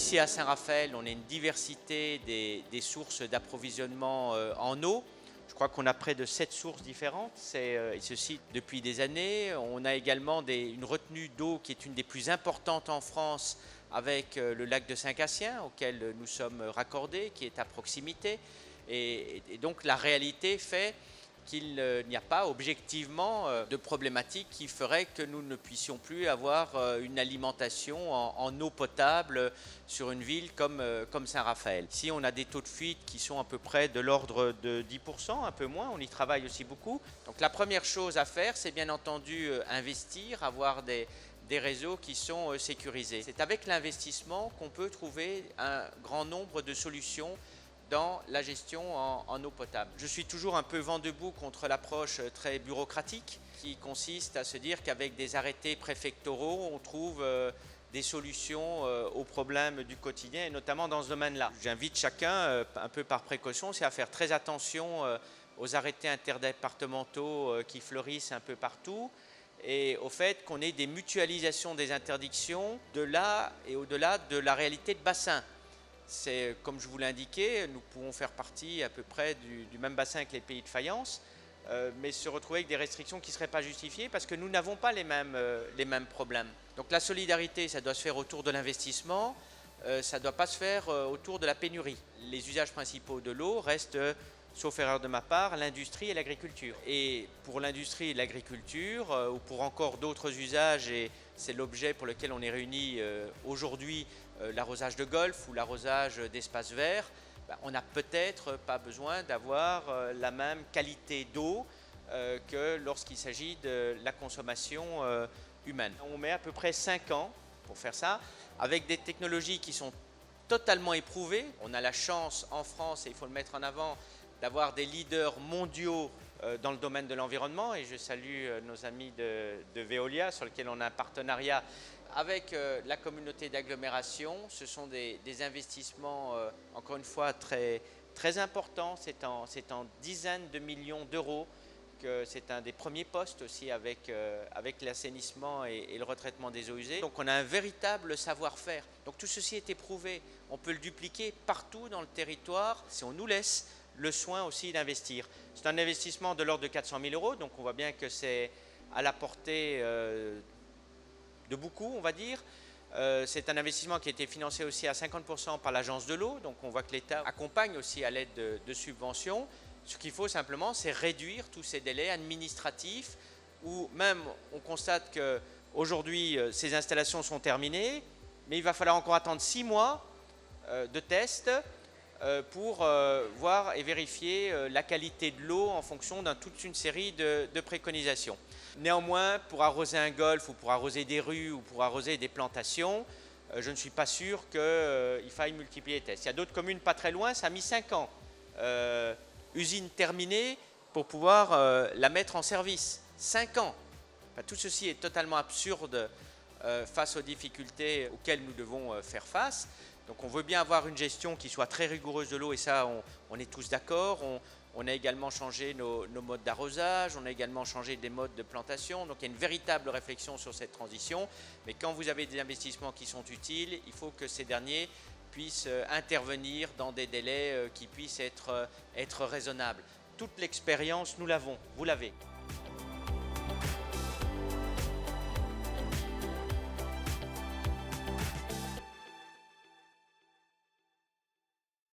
Ici à Saint-Raphaël, on a une diversité des sources d'approvisionnement en eau. Je crois qu'on a près de 7 sources différentes, et ceci depuis des années. On a également une retenue d'eau qui est une des plus importantes en France avec le lac de Saint-Cassien auquel nous sommes raccordés, qui est à proximité. Et donc la réalité fait qu'il n'y a pas objectivement de problématique qui ferait que nous ne puissions plus avoir une alimentation en eau potable sur une ville comme Saint-Raphaël. Ici, on a des taux de fuite qui sont à peu près de l'ordre de 10%, un peu moins, on y travaille aussi beaucoup. Donc la première chose à faire, c'est bien entendu investir, avoir des réseaux qui sont sécurisés. C'est avec l'investissement qu'on peut trouver un grand nombre de solutions dans la gestion en eau potable. Je suis toujours un peu vent debout contre l'approche très bureaucratique qui consiste à se dire qu'avec des arrêtés préfectoraux, on trouve des solutions aux problèmes du quotidien et notamment dans ce domaine-là. J'invite chacun, un peu par précaution, c'est à faire très attention aux arrêtés interdépartementaux qui fleurissent un peu partout et au fait qu'on ait des mutualisations des interdictions de là et au-delà de la réalité de bassin. C'est, comme je vous l'indiquais, nous pouvons faire partie à peu près du même bassin que les pays de faïence, mais se retrouver avec des restrictions qui ne seraient pas justifiées parce que nous n'avons pas les mêmes problèmes. Donc la solidarité, ça doit se faire autour de l'investissement, ça ne doit pas se faire autour de la pénurie. Les usages principaux de l'eau restent, sauf erreur de ma part, l'industrie et l'agriculture. Et pour l'industrie et l'agriculture, ou pour encore d'autres usages, et c'est l'objet pour lequel on est réunis aujourd'hui, l'arrosage de golf ou l'arrosage d'espaces verts, on n'a peut-être pas besoin d'avoir la même qualité d'eau que lorsqu'il s'agit de la consommation humaine. On met à peu près 5 ans pour faire ça, avec des technologies qui sont totalement éprouvées. On a la chance en France, et il faut le mettre en avant, d'avoir des leaders mondiaux dans le domaine de l'environnement, et je salue nos amis de Veolia sur lesquels on a un partenariat avec la communauté d'agglomération. Ce sont des investissements, encore une fois, très, très importants. C'est en dizaines de millions d'euros que c'est un des premiers postes aussi avec l'assainissement et le retraitement des eaux usées. Donc on a un véritable savoir-faire. Donc tout ceci est éprouvé. On peut le dupliquer partout dans le territoire si on nous laisse le soin aussi d'investir. C'est un investissement de l'ordre de 400 000 euros, donc on voit bien que c'est à la portée de beaucoup, on va dire. C'est un investissement qui a été financé aussi à 50% par l'Agence de l'eau, donc on voit que l'État accompagne aussi à l'aide de subventions. Ce qu'il faut simplement, c'est réduire tous ces délais administratifs où même on constate qu'aujourd'hui ces installations sont terminées, mais il va falloir encore attendre 6 mois de tests pour voir et vérifier la qualité de l'eau en fonction de toute une série de préconisations. Néanmoins, pour arroser un golf ou pour arroser des rues ou pour arroser des plantations, je ne suis pas sûr qu'il faille multiplier les tests. Il y a d'autres communes pas très loin, ça a mis 5 ans. Usine terminée pour pouvoir la mettre en service. 5 ans. Enfin, tout ceci est totalement absurde face aux difficultés auxquelles nous devons faire face. Donc on veut bien avoir une gestion qui soit très rigoureuse de l'eau et ça on est tous d'accord. On a également changé nos modes d'arrosage, on a également changé des modes de plantation. Donc il y a une véritable réflexion sur cette transition. Mais quand vous avez des investissements qui sont utiles, il faut que ces derniers puissent intervenir dans des délais qui puissent être raisonnables. Toute l'expérience, nous l'avons, vous l'avez.